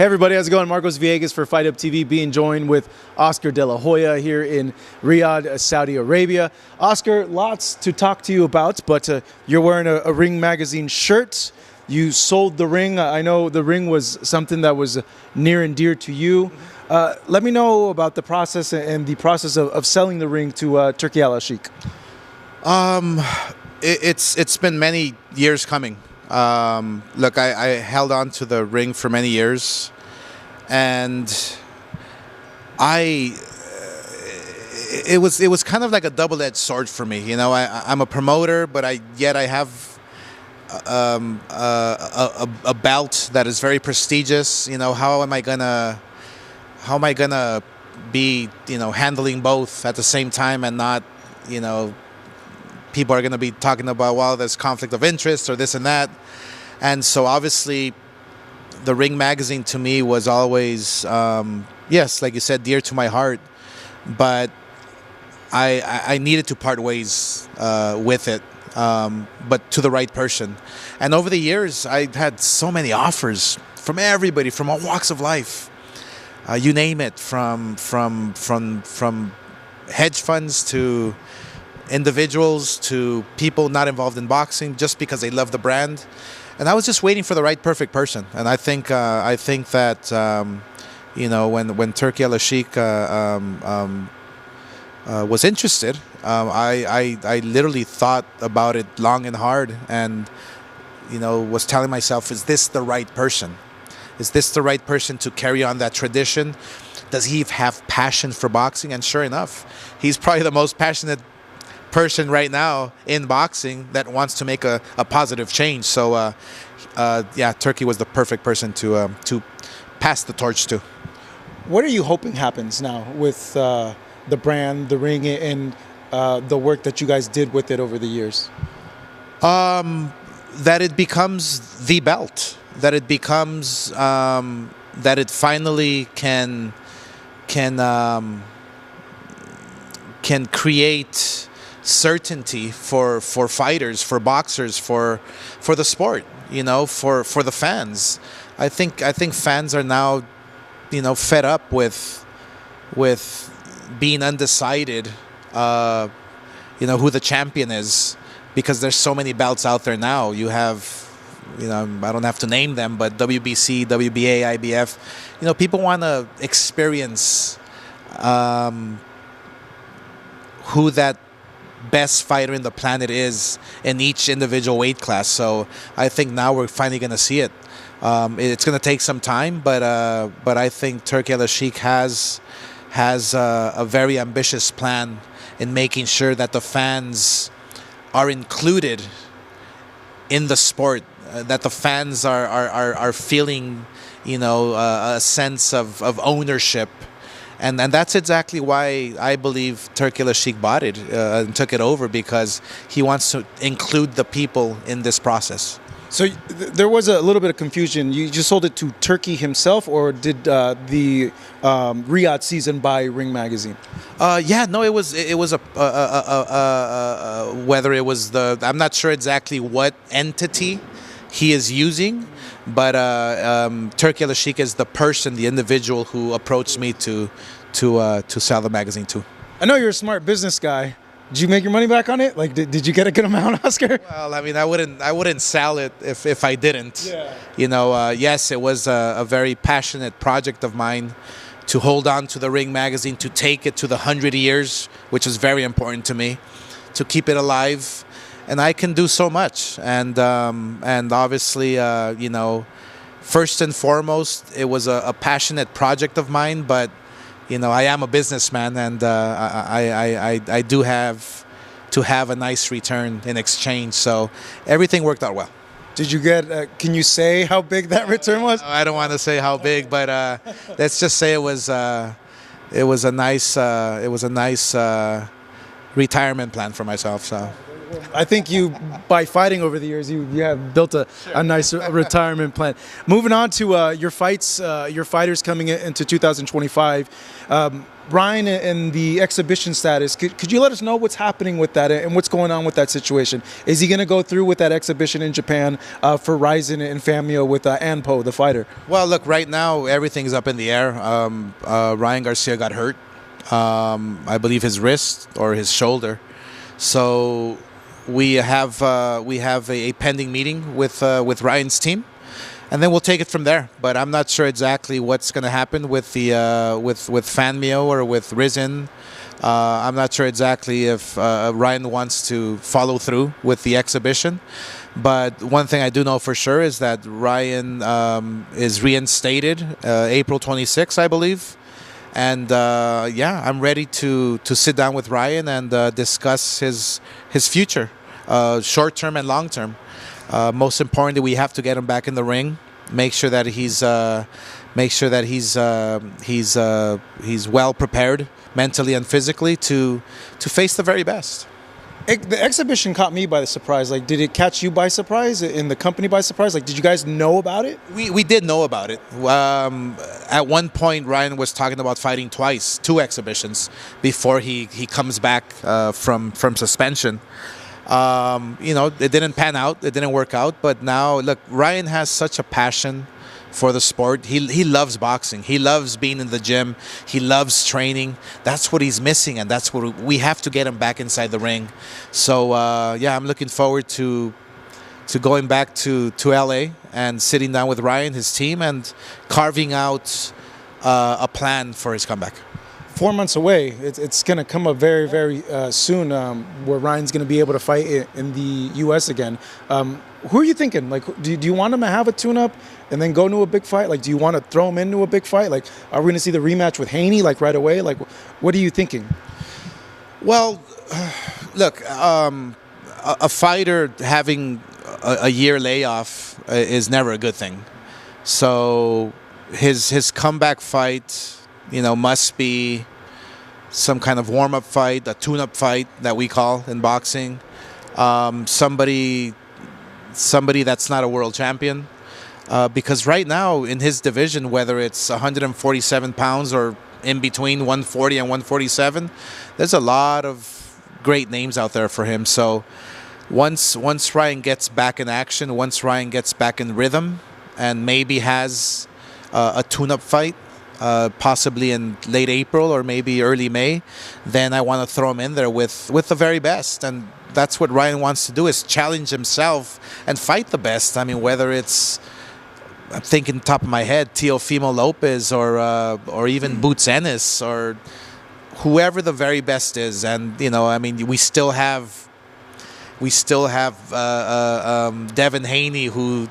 Hey everybody, how's it going? Marcos Villegas for FighthypeTV, being joined with Oscar De La Hoya here in Riyadh, Saudi Arabia. Oscar, lots to talk to you about, but you're wearing a Ring Magazine shirt. You sold the ring. I know the ring was something that was near and dear to you. Let me know about the process and the process of selling the ring to Turki Al-Sheikh. It's been many years coming. Look, I held on to the ring for many years, and it was kind of like a double-edged sword for me. You know, I'm a promoter, but I have a belt that is very prestigious. You know, how am I gonna be, you know, handling both at the same time and not, you know, people are going to be talking about, well, there's conflict of interest or this and that. And so obviously the Ring Magazine to me was always, yes, like you said, dear to my heart. But I needed to part ways with it, but to the right person. And over the years, I had so many offers from everybody, from all walks of life. You name it, from hedge funds to individuals to people not involved in boxing, just because they love the brand. And I was just waiting for the right perfect person. And I think that you know, when Turki Al-Sheikh was interested, I literally thought about it long and hard, and you know, was telling myself, is this the right person? Is this the right person to carry on that tradition? Does he have passion for boxing? And sure enough, he's probably the most passionate person right now in boxing that wants to make a positive change. So yeah, Turki was the perfect person to pass the torch to. What are you hoping happens now with the brand, the ring, and the work that you guys did with it over the years? That it becomes the belt. That it becomes that it finally can create certainty for fighters, for boxers, for the sport, you know, for the fans. I think fans are now, you know, fed up with being undecided, you know, who the champion is, because there's so many belts out there now. You have, you know, I don't have to name them, but WBC, WBA, IBF, you know, people want to experience who that best fighter in the planet is in each individual weight class. So I think now we're finally going to see it. It's going to take some time, but I think Turki Al-Sheikh has a very ambitious plan in making sure that the fans are included in the sport, that the fans are feeling, you know, a sense of ownership. And that's exactly why I believe Turki Al-Sheikh bought it and took it over, because he wants to include the people in this process. So there was a little bit of confusion. You just sold it to Turki himself, or did the Riyadh season buy Ring Magazine? Yeah, no, it was whether it was I'm not sure exactly what entity he is using, but Turki Al-Sheikh is the person, the individual who approached me to sell the magazine to. I know you're a smart business guy. Did you make your money back on it? Like, did you get a good amount, Oscar? Well, I mean, I wouldn't sell it if I didn't. Yeah. You know, yes, it was a very passionate project of mine to hold on to the Ring Magazine, to take it to the 100 years, which is very important to me, to keep it alive. And I can do so much, and obviously, you know, first and foremost, it was a passionate project of mine. But you know, I am a businessman, and I do have to have a nice return in exchange. So everything worked out well. Did you get? Can you say how big that return was? I don't want to say how big, but let's just say it was a nice retirement plan for myself. So. I think you, by fighting over the years, you have built a nice retirement plan. Moving on to your fights, your fighters coming into 2025. Ryan and the exhibition status, could you let us know what's happening with that and what's going on with that situation? Is he going to go through with that exhibition in Japan for Ryzen and Famio with Anpo, the fighter? Well, look, right now everything's up in the air. Ryan Garcia got hurt. I believe his wrist or his shoulder. So we have a pending meeting with Ryan's team. And then we'll take it from there. But I'm not sure exactly what's going to happen with the with Fanmio or with Rizin. I'm not sure exactly if Ryan wants to follow through with the exhibition. But one thing I do know for sure is that Ryan is reinstated April 26th, I believe. And yeah, I'm ready to sit down with Ryan and discuss his future, short term and long term. Most importantly, we have to get him back in the ring. Make sure that he's well prepared mentally and physically to face the very best. The exhibition caught me by the surprise. Like, did it catch you by surprise? In the company by surprise? Like, did you guys know about it? We did know about it. At one point, Ryan was talking about fighting twice, 2 exhibitions, before he comes back from suspension. It didn't pan out. It didn't work out. But now, look, Ryan has such a passion for the sport. He loves boxing. He loves being in the gym. He loves training. That's what he's missing, and that's what we have to get him back inside the ring. So, yeah, I'm looking forward to going back to LA and sitting down with Ryan, his team, and carving out a plan for his comeback. 4 months away. It's going to come up very, very soon where Ryan's going to be able to fight in the U.S. again. Who are you thinking? Like, do you want him to have a tune-up and then go into a big fight? Like, do you want to throw him into a big fight? Like, are we going to see the rematch with Haney, like, right away? Like, what are you thinking? Well, look, a fighter having a year layoff is never a good thing. So his comeback fight, must be some kind of warm-up fight, a tune-up fight that we call in boxing. Somebody that's not a world champion. Because right now in his division, whether it's 147 pounds or in between 140 and 147, there's a lot of great names out there for him. So once Ryan gets back in action, once Ryan gets back in rhythm, and maybe has a tune-up fight, possibly in late April or maybe early May, then I want to throw him in there with the very best. And that's what Ryan wants to do, is challenge himself and fight the best. I mean, whether it's, I'm thinking top of my head, Teofimo Lopez or even Boots Ennis or whoever the very best is. And, I mean, we still have Devin Haney who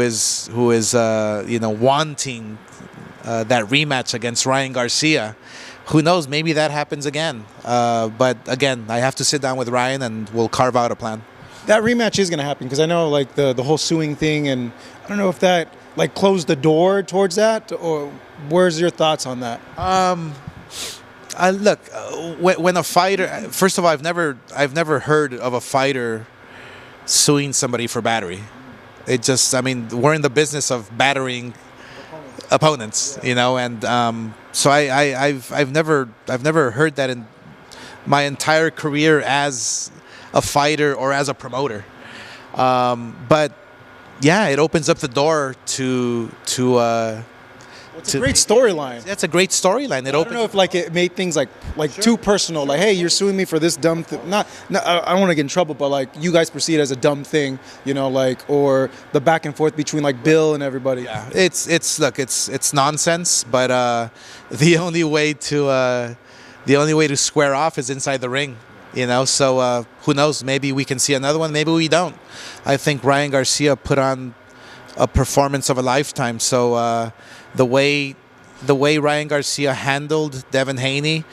is wanting that rematch against Ryan Garcia. Who knows? Maybe that happens again. But again, I have to sit down with Ryan and we'll carve out a plan. That rematch is going to happen because I know, like, the whole suing thing, and I don't know if that, like, closed the door towards that, or where's your thoughts on that? Look, when a fighter, first of all, I've never heard of a fighter suing somebody for battery. We're in the business of battering opponents, and so I've never heard that in my entire career as a fighter or as a promoter. But yeah, it opens up the door to it's a great storyline. That's a great storyline. I don't know if, like, it made things like sure, too personal. Like, hey, you're suing me for this dumb thing. I don't want to get in trouble, but, like, you guys perceive it as a dumb thing, or the back and forth between, like, Bill and everybody. Yeah, it's nonsense. But the only way to square off is inside the ring. So who knows? Maybe we can see another one. Maybe we don't. I think Ryan Garcia put on a performance of a lifetime. So the way Ryan Garcia handled Devin Haney,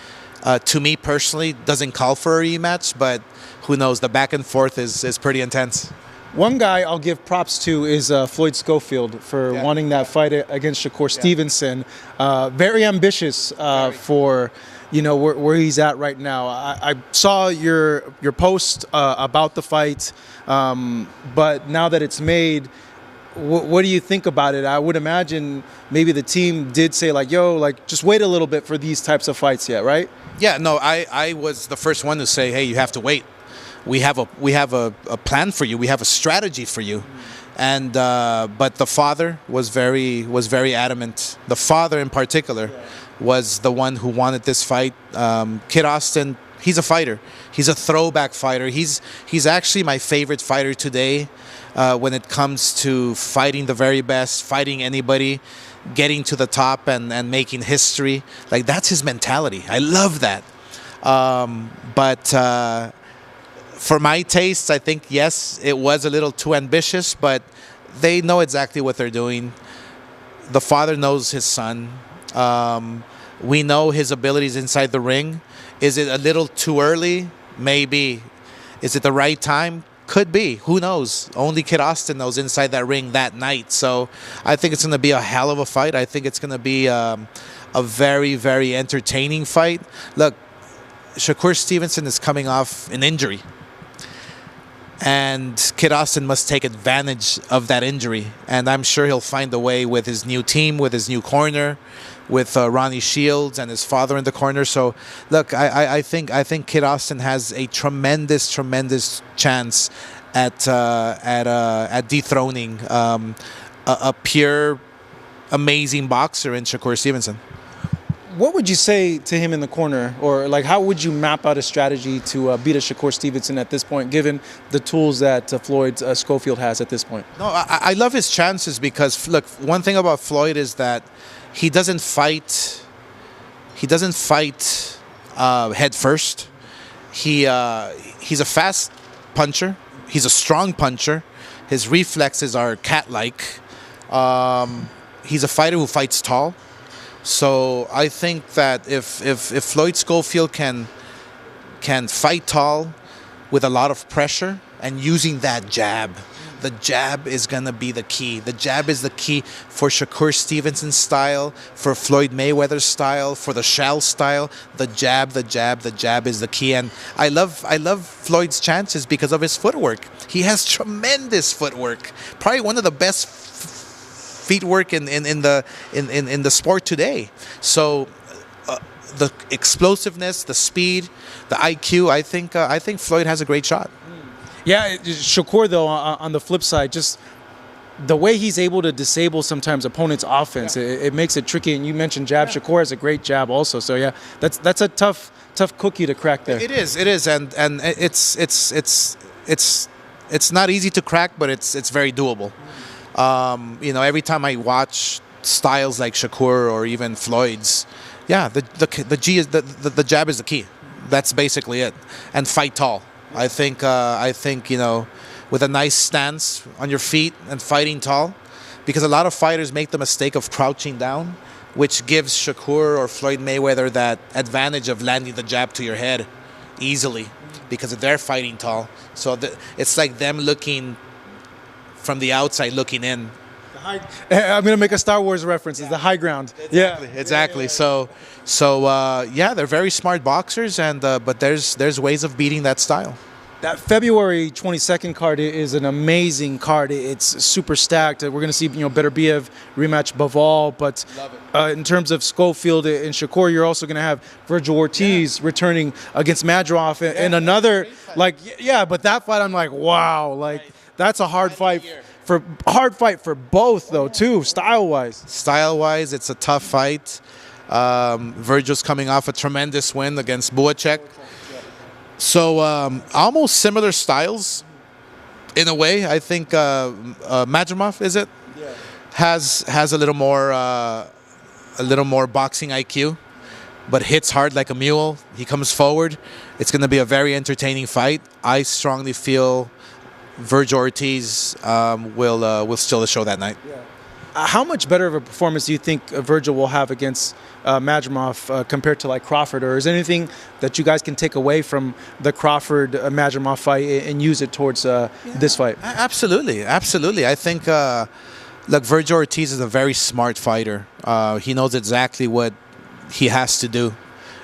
to me personally, doesn't call for a rematch. But who knows? The back and forth is pretty intense. One guy I'll give props to is Floyd Schofield for wanting that fight against Shakur Stevenson. Very ambitious for where he's at right now. I saw your post about the fight, but now that it's made, what do you think about it? I would imagine maybe the team did say like, "Yo, like just wait a little bit for these types of fights yet," right? Yeah, no, I was the first one to say, "Hey, you have to wait. We have a plan for you. We have a strategy for you." And but the father was very adamant. The father in particular was the one who wanted this fight. Kid Austin, he's a fighter. He's a throwback fighter. He's actually my favorite fighter today when it comes to fighting the very best, fighting anybody, getting to the top and making history. Like, that's his mentality. I love that. But for my tastes, I think, yes, it was a little too ambitious, but they know exactly what they're doing. The father knows his son. We know his abilities inside the ring. Is it a little too early? Maybe. Is it the right time? Could be. Who knows? Only Kid Austin knows inside that ring that night. So I think it's going to be a hell of a fight. I think it's going to be a very, very entertaining fight. Look, Shakur Stevenson is coming off an injury. And Kid Austin must take advantage of that injury. And I'm sure he'll find a way with his new team, with his new corner, with Ronnie Shields and his father in the corner. So, look, I think Kid Austin has a tremendous chance at dethroning a pure, amazing boxer in Shakur Stevenson. What would you say to him in the corner, or like how would you map out a strategy to beat a Shakur Stevenson at this point, given the tools that Floyd Schofield has at this point? No, I love his chances because, look, one thing about Floyd is that he doesn't fight. He doesn't fight head first. He's a fast puncher. He's a strong puncher. His reflexes are cat-like. He's a fighter who fights tall. So I think that if Floyd Schofield can fight tall with a lot of pressure and using that jab, the jab is going to be the key. The jab is the key for Shakur Stevenson's style, for Floyd Mayweather's style, for the Shell style. The jab is the key. And I love Floyd's chances because of his footwork. He has tremendous footwork. Probably one of the best feet work in the sport today. So the explosiveness, the speed, the IQ, I think Floyd has a great shot. Yeah, Shakur though on the flip side, just the way he's able to disable sometimes opponents' offense, it makes it tricky. And you mentioned jab. Shakur has a great jab also. So yeah, that's a tough cookie to crack there. It is, and it's not easy to crack, but it's very doable. Every time I watch styles like Shakur or even Floyd's, the jab is the key. That's basically it. And fight tall. I think with a nice stance on your feet and fighting tall, because a lot of fighters make the mistake of crouching down, which gives Shakur or Floyd Mayweather that advantage of landing the jab to your head easily because they're fighting tall. So it's like them looking from the outside looking in. I'm going to make a Star Wars reference. It's the high ground. Exactly. So they're very smart boxers, but there's ways of beating that style. That February 22nd card is an amazing card. It's super stacked. We're going to see Beterbiev rematch Bivol, but in terms of Schofield and Shakur, you're also going to have Virgil Ortiz returning against Madrov and another but that fight I'm like, wow, like that's a hard fight for both though too, style-wise. Style-wise, it's a tough fight. Virgil's coming off a tremendous win against Buacek. So almost similar styles in a way. I think Madrimov, is it? Yeah. Has a little more boxing IQ, but hits hard like a mule. He comes forward. It's going to be a very entertaining fight. I strongly feel Virgil Ortiz will steal the show that night. Yeah. How much better of a performance do you think Virgil will have against Madrimov compared to like Crawford, or is there anything that you guys can take away from the Crawford Madrimov fight and use it towards this fight? Absolutely, absolutely. I think look, Virgil Ortiz is a very smart fighter. He knows exactly what he has to do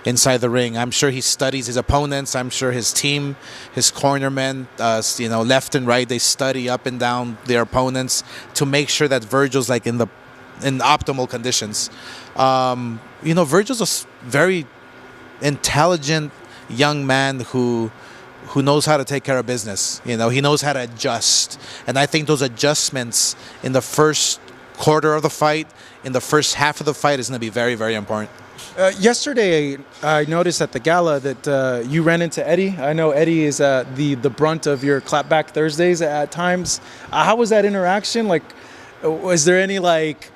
inside the ring. I'm sure he studies his opponents. I'm sure his team, his cornermen, left and right, they study up and down their opponents to make sure that Virgil's like in optimal conditions. Virgil's a very intelligent young man who knows how to take care of business. He knows how to adjust. And I think those adjustments in the first quarter of the fight, in the first half of the fight, is going to be very, very important. Yesterday, I noticed at the gala that you ran into Eddie. I know Eddie is the brunt of your clapback Thursdays at times. How was that interaction? Like, was there any like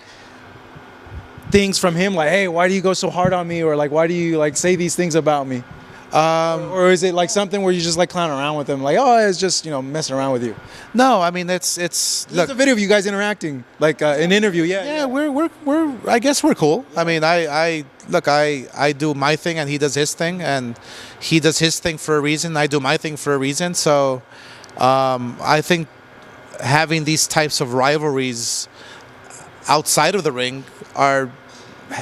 things from him like, hey, why do you go so hard on me, or like, why do you like say these things about me? Or is it like something where you just like clown around with him, like, oh, it's just messing around with you? No, I mean it's look, a video of you guys interacting, like an interview. Yeah. We're I guess we're cool. I mean, I do my thing and he does his thing, and he does his thing for a reason. I do my thing for a reason. So I think having these types of rivalries outside of the ring are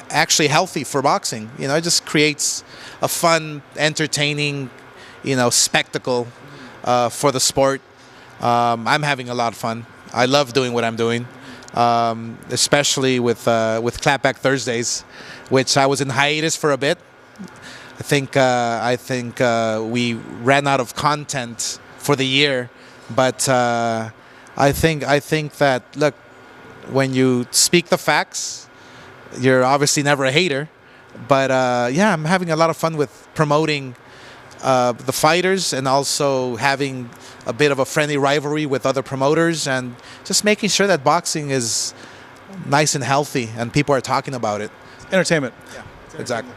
actually healthy for boxing. It just creates a fun, entertaining, spectacle for the sport. I'm having a lot of fun. I love doing what I'm doing, especially with Clapback Thursdays, which I was in hiatus for a bit. I think we ran out of content for the year, but I think that, look, when you speak the facts, you're obviously never a hater. But I'm having a lot of fun with promoting the fighters, and also having a bit of a friendly rivalry with other promoters, and just making sure that boxing is nice and healthy and people are talking about it. Entertainment. Yeah, exactly.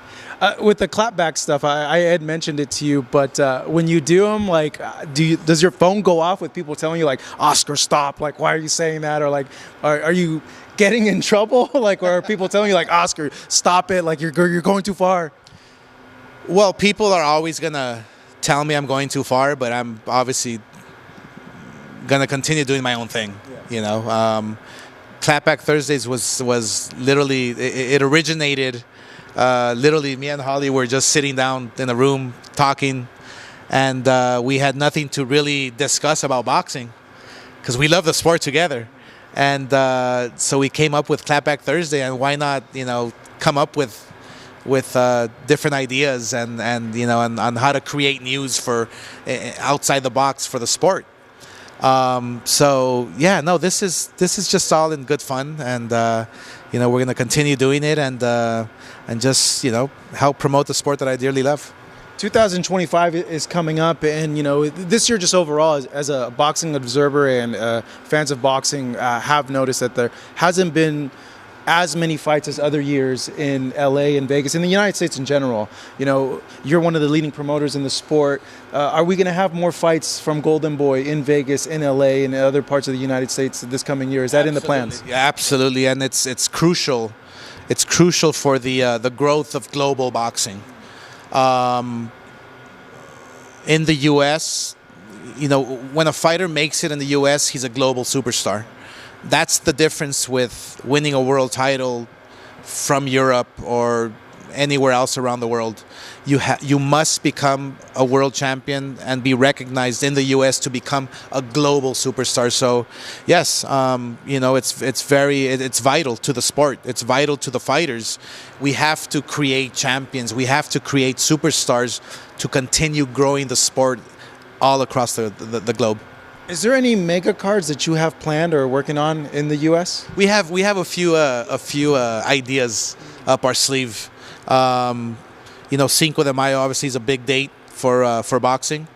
With the clapback stuff, I had mentioned it to you, but when you do them, like, does your phone go off with people telling you, like, Oscar, stop? Like, why are you saying that? Or, like, are you getting in trouble? Like, or are people telling you, like, Oscar, stop it? Like, you're going too far? Well, people are always going to tell me I'm going too far, but I'm obviously going to continue doing my own thing, Clapback Thursdays was literally, it originated... literally, me and Holly were just sitting down in a room talking, and we had nothing to really discuss about boxing because we love the sport together. And so we came up with Clapback Thursday, and why not, come up with different ideas and on how to create news for outside the box for the sport. This is just all in good fun, and we're going to continue doing it, and just help promote the sport that I dearly love. 2025 is coming up, and this year, just overall, as a boxing observer and fans of boxing have noticed that there hasn't been as many fights as other years in LA and Vegas, in the United States in general. You're one of the leading promoters in the sport. Are we going to have more fights from Golden Boy in Vegas, in LA, and other parts of the United States this coming year? Is that in the plans? Yeah, absolutely, and it's crucial. It's crucial for the growth of global boxing. In the U.S., when a fighter makes it in the U.S., he's a global superstar. That's the difference with winning a world title from Europe or anywhere else around the world. You must become a world champion and be recognized in the U.S. to become a global superstar. So, yes, it's vital to the sport. It's vital to the fighters. We have to create champions. We have to create superstars to continue growing the sport all across the globe. Is there any mega cards that you have planned or working on in the U.S.? We have a few ideas up our sleeve. Cinco de Mayo obviously is a big date for boxing.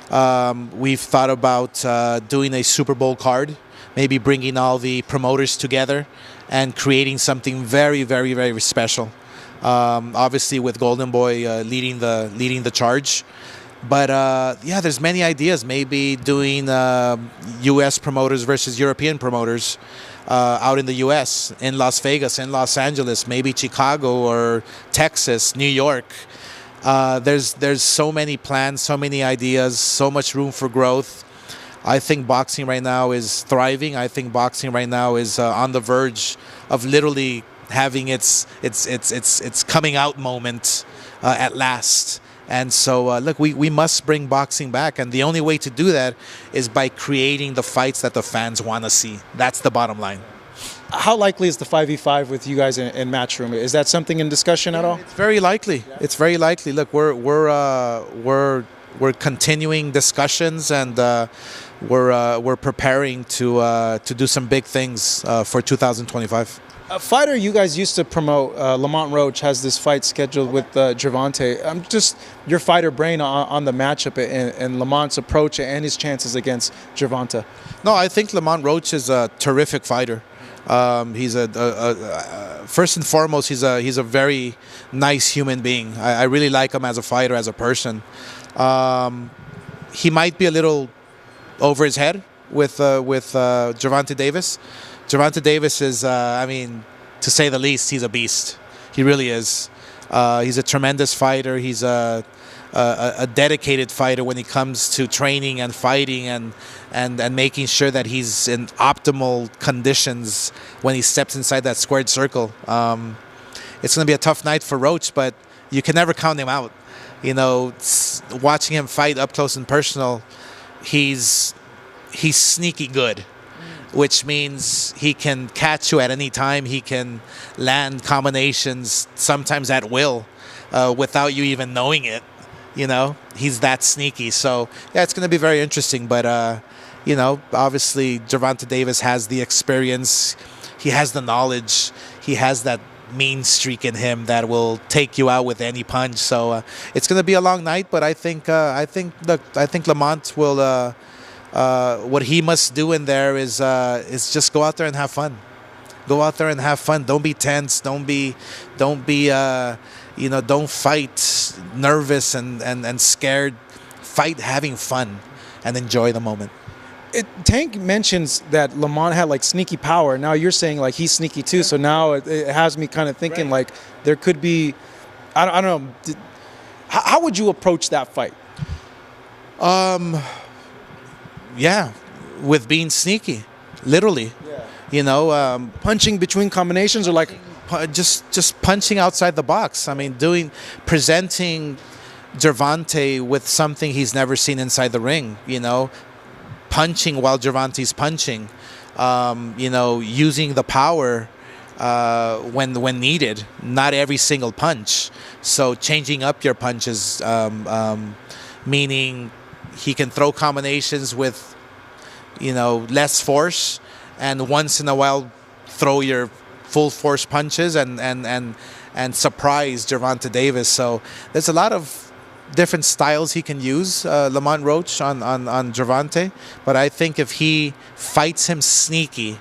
We've thought about doing a Super Bowl card, maybe bringing all the promoters together and creating something very, very, very special. Obviously, with Golden Boy leading the charge. But there's many ideas. Maybe doing U.S. promoters versus European promoters. out in the U.S., in Las Vegas, in Los Angeles, maybe Chicago or Texas, New York. There's so many plans, so many ideas, so much room for growth. I think boxing right now is thriving. I think boxing right now is on the verge of literally having its coming out moment at last. And so, look, we must bring boxing back. And the only way to do that is by creating the fights that the fans want to see. That's the bottom line. How likely is the 5v5 with you guys in Matchroom? Is that something in discussion at all? It's very likely. Yeah. It's very likely. Look, we're continuing discussions, and we're preparing to do some big things for 2025. A fighter you guys used to promote, Lamont Roach, has this fight scheduled with Gervonta. I'm just your fighter brain on the matchup and Lamont's approach and his chances against Gervonta. No, I think Lamont Roach is a terrific fighter. He's first and foremost, he's a very nice human being. I really like him as a fighter, as a person. He might be a little over his head with Gervonta Davis. Gervonta Davis is, I mean, to say the least, he's a beast. He really is. He's a tremendous fighter. He's a dedicated fighter when it comes to training and fighting and making sure that he's in optimal conditions when he steps inside that squared circle. It's going to be a tough night for Roach, but you can never count him out. You know, watching him fight up close and personal, he's sneaky good, which means he can catch you at any time. He can land combinations, sometimes at will, without you even knowing it. You know, he's that sneaky. So, yeah, it's going to be very interesting. But, you know, obviously Gervonta Davis has the experience. He has the knowledge. He has that mean streak in him that will take you out with any punch. So it's going to be a long night. But I think Lamont will... what he must do in there is just go out there and have fun. Go out there and have fun. Don't be tense. Don't fight nervous and scared. Fight having fun and enjoy the moment. Tank mentions that Lamont had like sneaky power. Now you're saying like he's sneaky too. So now it has me kind of thinking like there could be, I don't know. How would you approach that fight? Yeah, with being sneaky, literally. Yeah. You know, punching between combinations or like just punching outside the box. I mean, presenting Gervonta with something he's never seen inside the ring. You know, punching while Gervonta's punching. You know, using the power when needed. Not every single punch. So changing up your punches, meaning he can throw combinations with, you know, less force, and once in a while throw your full force punches and surprise Gervonta Davis. So there's a lot of different styles he can use, Lamont Roach on Gervonta. But I think if he fights him sneaky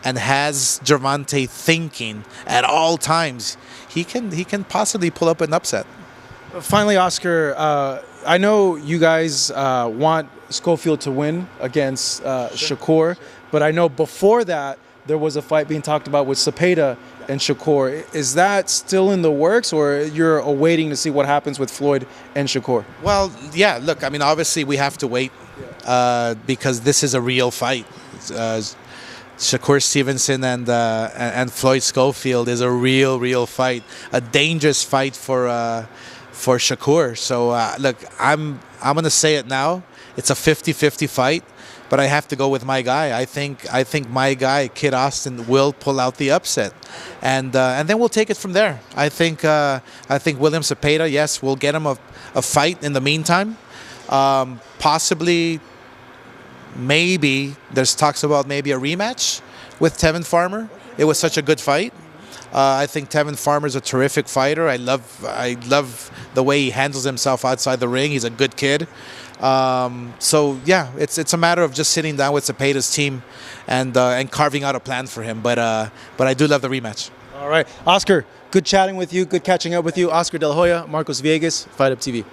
and has Gervonta thinking at all times, he can possibly pull up an upset. Finally, Oscar, I know you guys want Schofield to win against Shakur, but I know before that there was a fight being talked about with Cepeda and Shakur. Is that still in the works, or you're awaiting to see what happens with Floyd and Shakur? Well, yeah, look, I mean, obviously we have to wait because this is a real fight. Shakur Stevenson and Floyd Schofield is a real fight, a dangerous fight for Shakur. So look, I'm going to say it now. It's a 50-50 fight, but I have to go with my guy. I think my guy, Kid Austin, will pull out the upset, and then we'll take it from there. I think William Cepeda, yes, we'll get him a fight in the meantime. Possibly, maybe there's talks about maybe a rematch with Tevin Farmer. It was such a good fight. I think Tevin Farmer's a terrific fighter. I love the way he handles himself outside the ring. He's a good kid. So yeah, it's a matter of just sitting down with Cepeda's team and carving out a plan for him. But I do love the rematch. All right, Oscar, good chatting with you. Good catching up with you. Oscar De La Hoya, Marcos Villegas, Fight Up TV.